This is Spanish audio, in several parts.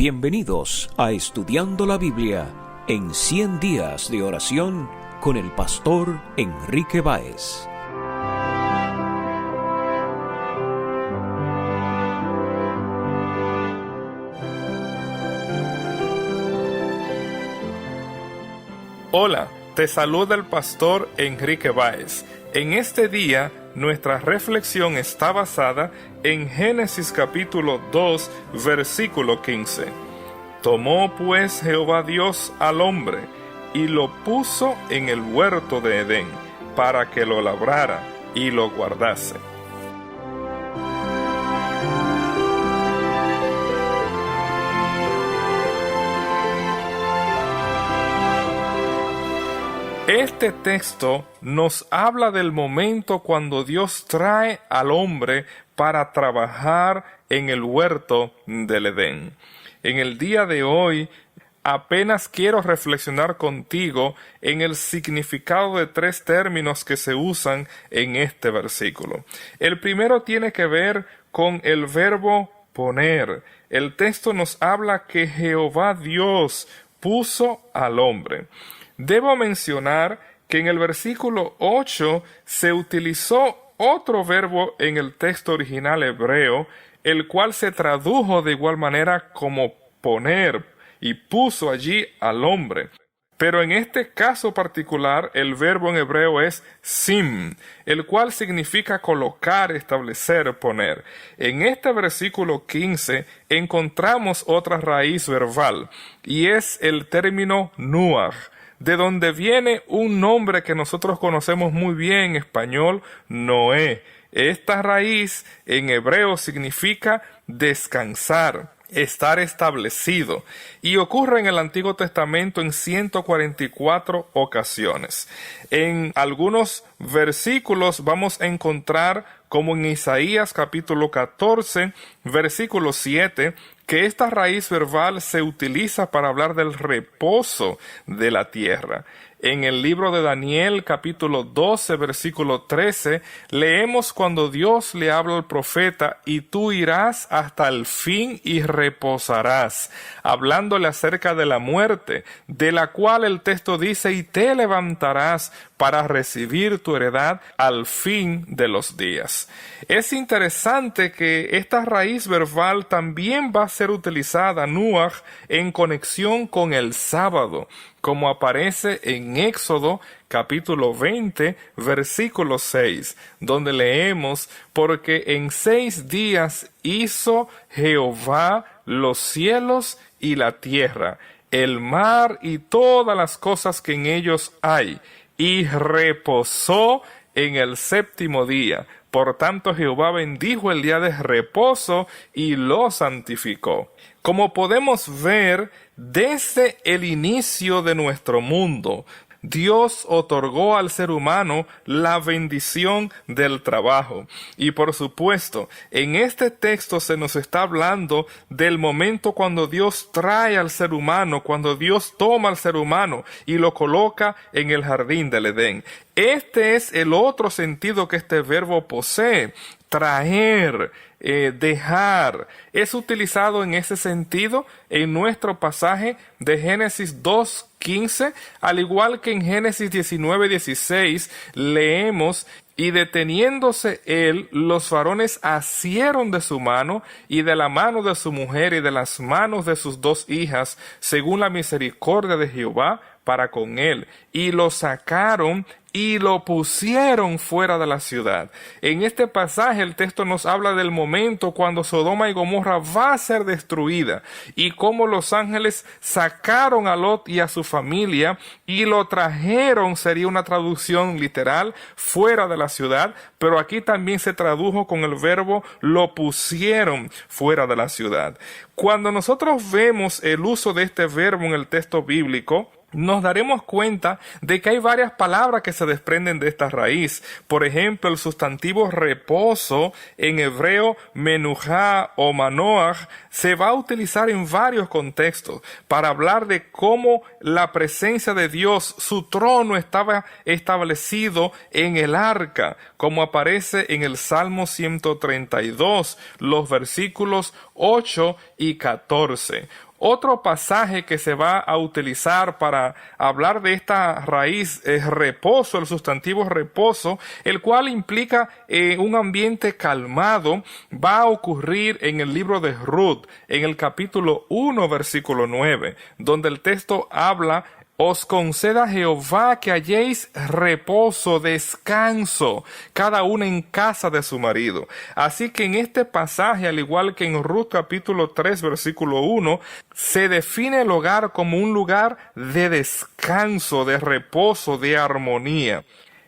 Bienvenidos a Estudiando la Biblia en 100 días de oración con el pastor Enrique Báez. Hola, te saluda el pastor Enrique Báez. En este día, nuestra reflexión está basada en Génesis capítulo 2, versículo 15. Tomó pues Jehová Dios al hombre, y lo puso en el huerto de Edén, para que lo labrara y lo guardase. Este texto nos habla del momento cuando Dios trae al hombre para trabajar en el huerto del Edén. En el día de hoy, apenas quiero reflexionar contigo en el significado de tres términos que se usan en este versículo. El primero tiene que ver con el verbo poner. El texto nos habla que Jehová Dios puso al hombre. Debo mencionar que en el versículo 8 se utilizó otro verbo en el texto original hebreo, el cual se tradujo de igual manera como poner, y puso allí al hombre. Pero en este caso particular, el verbo en hebreo es sim, el cual significa colocar, establecer, poner. En este versículo 15 encontramos otra raíz verbal, y es el término nuach, de donde viene un nombre que nosotros conocemos muy bien en español, Noé. Esta raíz en hebreo significa descansar, estar establecido, y ocurre en el Antiguo Testamento en 144 ocasiones. En algunos versículos vamos a encontrar, como en Isaías capítulo 14, versículo 7, que esta raíz verbal se utiliza para hablar del reposo de la tierra. En el libro de Daniel, capítulo 12, versículo 13, leemos cuando Dios le habla al profeta, y tú irás hasta el fin y reposarás, hablándole acerca de la muerte, de la cual el texto dice, y te levantarás para recibir tu heredad al fin de los días. Es interesante que esta raíz verbal también va a ser utilizada, nuach, en conexión con el sábado, como aparece en Éxodo capítulo 20, versículo 6, donde leemos, porque en 6 días hizo Jehová los cielos y la tierra, el mar y todas las cosas que en ellos hay, y reposó en el séptimo día. Por tanto, Jehová bendijo el día de reposo y lo santificó. Como podemos ver, desde el inicio de nuestro mundo, Dios otorgó al ser humano la bendición del trabajo. Y por supuesto, en este texto se nos está hablando del momento cuando Dios trae al ser humano, cuando Dios toma al ser humano y lo coloca en el jardín del Edén. Este es el otro sentido que este verbo posee: traer, dejar. Es utilizado en ese sentido en nuestro pasaje de Génesis 2:15, al igual que en Génesis 19:16 leemos, y deteniéndose él, los varones asieron de su mano y de la mano de su mujer y de las manos de sus 2 hijas, según la misericordia de Jehová para con él, y lo sacaron y lo pusieron fuera de la ciudad. En este pasaje el texto nos habla del momento cuando Sodoma y Gomorra va a ser destruida, y cómo los ángeles sacaron a Lot y a su familia y lo trajeron, sería una traducción literal, fuera de la ciudad, pero aquí también se tradujo con el verbo lo pusieron fuera de la ciudad. Cuando nosotros vemos el uso de este verbo en el texto bíblico, nos daremos cuenta de que hay varias palabras que se desprenden de esta raíz. Por ejemplo, el sustantivo reposo, en hebreo menujá o manoach, se va a utilizar en varios contextos para hablar de cómo la presencia de Dios, su trono, estaba establecido en el arca, como aparece en el Salmo 132, los versículos 8 y 14. Otro pasaje que se va a utilizar para hablar de esta raíz es reposo, el sustantivo reposo, el cual implica un ambiente calmado. Va a ocurrir en el libro de Ruth, en el capítulo 1, versículo 9, donde el texto habla: os conceda Jehová que halléis reposo, descanso, cada una en casa de su marido. Así que en este pasaje, al igual que en Ruth capítulo 3, versículo 1, se define el hogar como un lugar de descanso, de reposo, de armonía.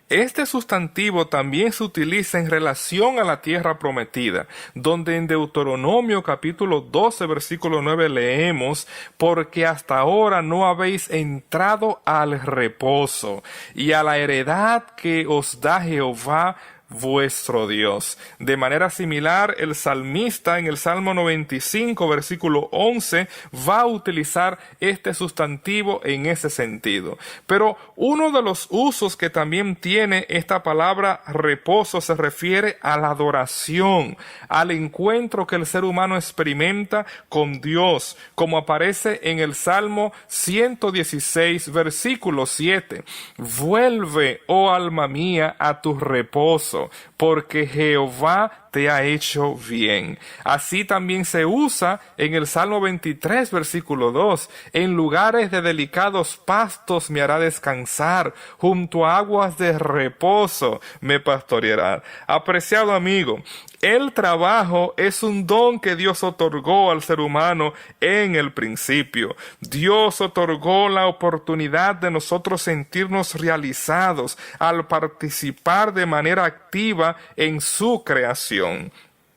Este sustantivo también se utiliza en relación a la tierra prometida, donde en Deuteronomio capítulo 12 versículo 9 leemos: porque hasta ahora no habéis entrado al reposo y a la heredad que os da Jehová vuestro Dios. De manera similar, el salmista en el Salmo 95 versículo 11 va a utilizar este sustantivo en ese sentido. Pero uno de los usos que también tiene esta palabra reposo se refiere a la adoración, al encuentro que el ser humano experimenta con Dios, como aparece en el Salmo 116 versículo 7. Vuelve, oh alma mía, a tu reposo, porque Jehová te ha hecho bien. Así también se usa en el Salmo 23, versículo 2. En lugares de delicados pastos me hará descansar, junto a aguas de reposo me pastoreará. Apreciado amigo, el trabajo es un don que Dios otorgó al ser humano en el principio. Dios otorgó la oportunidad de nosotros sentirnos realizados al participar de manera activa en su creación.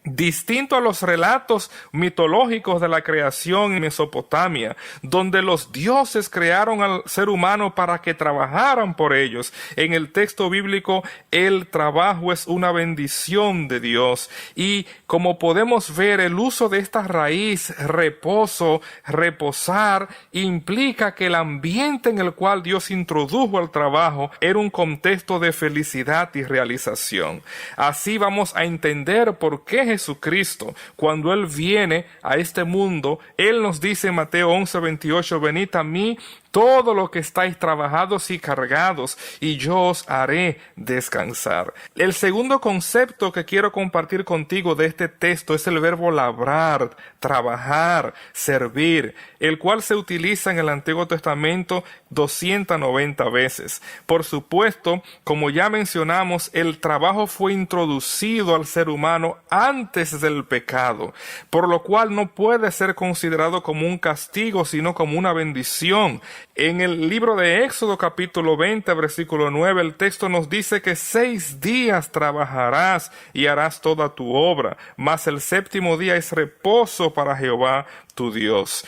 Distinto a los relatos mitológicos de la creación en Mesopotamia, donde los dioses crearon al ser humano para que trabajaran por ellos, en el texto bíblico el trabajo es una bendición de Dios. Y como podemos ver, el uso de esta raíz, reposo, reposar, implica que el ambiente en el cual Dios introdujo el trabajo era un contexto de felicidad y realización. Así vamos a entender por qué Jesucristo, cuando Él viene a este mundo, Él nos dice en Mateo 11:28, venid a mí todo lo que estáis trabajados y cargados, y yo os haré descansar. El segundo concepto que quiero compartir contigo de este texto es el verbo labrar, trabajar, servir, el cual se utiliza en el Antiguo Testamento 290 veces. Por supuesto, como ya mencionamos, el trabajo fue introducido al ser humano antes del pecado, por lo cual no puede ser considerado como un castigo, sino como una bendición. En el libro de Éxodo capítulo 20 versículo 9 el texto nos dice que 6 días trabajarás y harás toda tu obra, mas el séptimo día es reposo para Jehová tu Dios.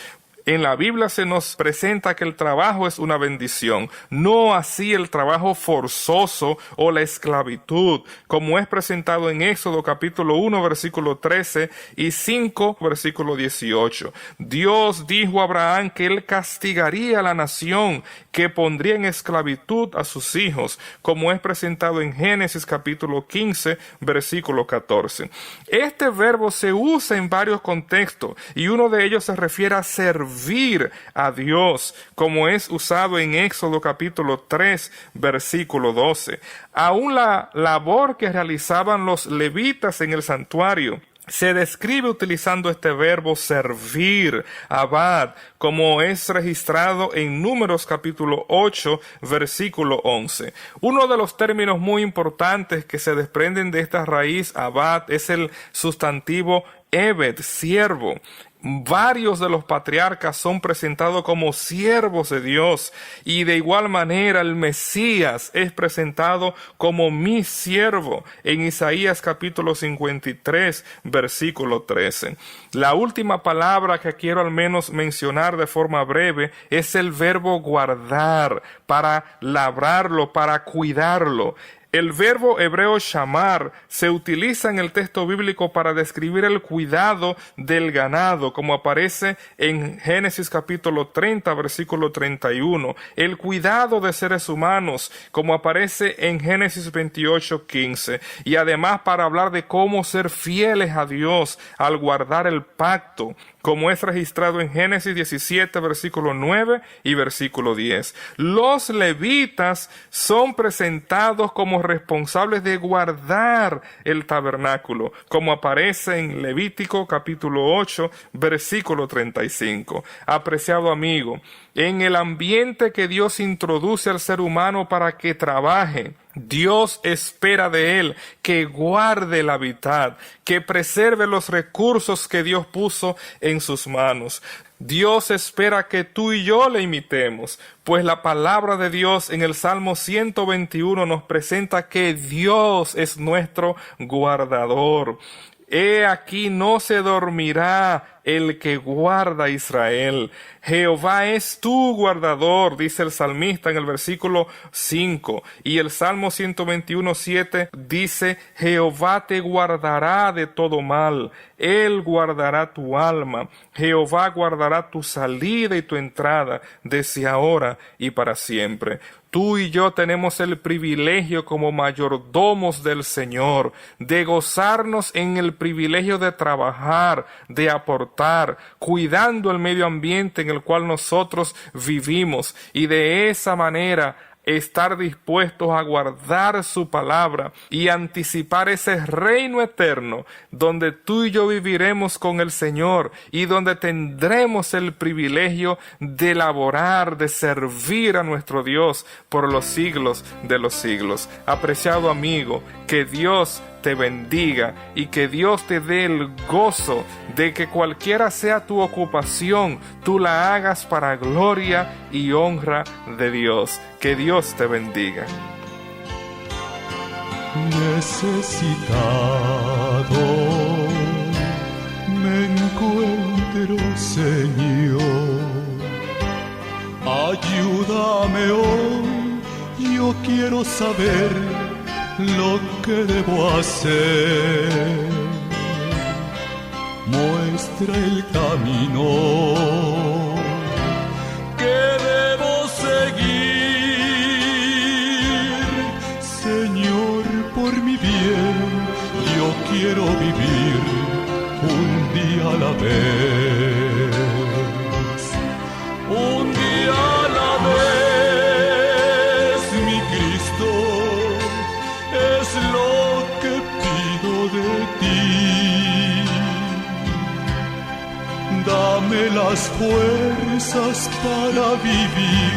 En la Biblia se nos presenta que el trabajo es una bendición, no así el trabajo forzoso o la esclavitud, como es presentado en Éxodo capítulo 1 versículo 13 y 5 versículo 18. Dios dijo a Abraham que él castigaría a la nación, que pondría en esclavitud a sus hijos, como es presentado en Génesis capítulo 15 versículo 14. Este verbo se usa en varios contextos y uno de ellos se refiere a servir a Dios, como es usado en Éxodo capítulo 3 versículo 12. Aún la labor que realizaban los levitas en el santuario se describe utilizando este verbo servir, abad, como es registrado en Números capítulo 8, versículo 11. Uno de los términos muy importantes que se desprenden de esta raíz, abad, es el sustantivo ebed, siervo. Varios de los patriarcas son presentados como siervos de Dios y de igual manera el Mesías es presentado como mi siervo en Isaías capítulo 53 versículo 13. La última palabra que quiero al menos mencionar de forma breve es el verbo guardar, para labrarlo, para cuidarlo. El verbo hebreo shamar se utiliza en el texto bíblico para describir el cuidado del ganado, como aparece en Génesis capítulo 30, versículo 31. El cuidado de seres humanos, como aparece en Génesis 28, 15. Y además para hablar de cómo ser fieles a Dios al guardar el pacto. como es registrado en Génesis 17, versículo 9 y versículo 10. Los levitas son presentados como responsables de guardar el tabernáculo, como aparece en Levítico capítulo 8, versículo 35. Apreciado amigo, en el ambiente que Dios introduce al ser humano para que trabaje, Dios espera de él que guarde la habitat, que preserve los recursos que Dios puso en sus manos. Dios espera que tú y yo le imitemos, pues la palabra de Dios en el Salmo 121 nos presenta que Dios es nuestro guardador. He aquí no se dormirá el que guarda a Israel. Jehová es tu guardador, dice el salmista en el versículo 5. Y el Salmo 121:7 dice, Jehová te guardará de todo mal. Él guardará tu alma. Jehová guardará tu salida y tu entrada, desde ahora y para siempre. Tú y yo tenemos el privilegio como mayordomos del Señor de gozarnos en el privilegio de trabajar, de aportar, cuidando el medio ambiente en el cual nosotros vivimos, y de esa manera estar dispuestos a guardar su palabra y anticipar ese reino eterno donde tú y yo viviremos con el Señor y donde tendremos el privilegio de laborar, de servir a nuestro Dios por los siglos de los siglos. Apreciado amigo, que Dios te bendiga y que Dios te dé el gozo de que cualquiera sea tu ocupación, tú la hagas para gloria y honra de Dios. Que Dios te bendiga. Necesitado me encuentro, Señor. Ayúdame hoy, yo quiero saber lo que debo hacer. Muestra el camino que debo seguir. Señor, por mi bien, yo quiero vivir un día a la vez. Un día a la vez, mi Cristo, es lo que pido de ti. Dame las fuerzas para vivir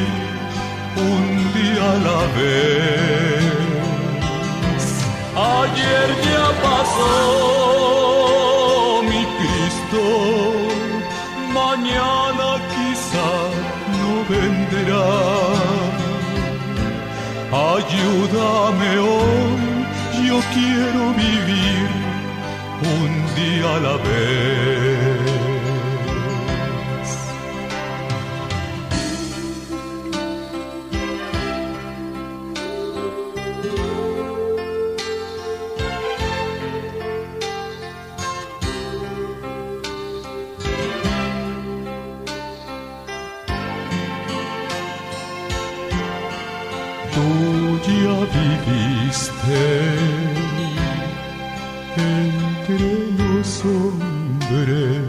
un día a la vez. Ayer ya pasó, mi Cristo, mañana quizá no vendrá. Ayúdame hoy, yo quiero vivir un día a la vez. Tú ya viviste entre los hombres.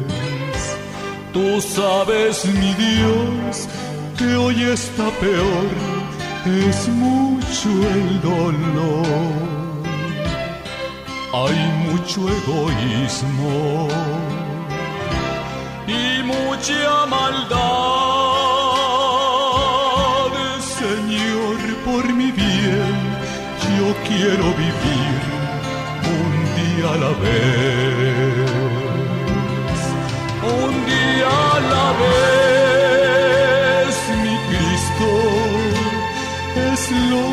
Tú sabes, mi Dios, que hoy está peor, es mucho el dolor. Hay mucho egoísmo y mucha maldad. Señor, por mi bien, yo quiero vivir un día a la vez. Un día a la vez, mi Cristo, es lo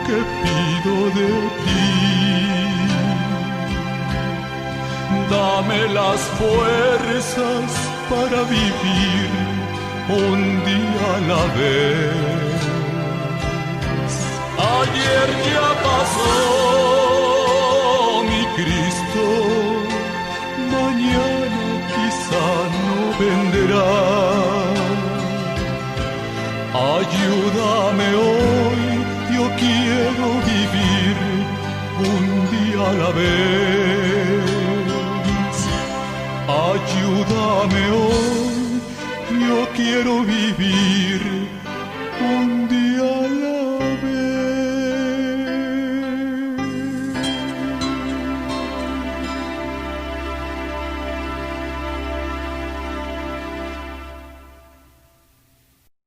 que pido de ti. Dame las fuerzas para vivir un día a la vez. Ayer ya pasó, mi Cristo, mañana quizá no vendrá. Ayúdame hoy, yo quiero vivir un día a la vez. ayúdame hoy, yo quiero vivir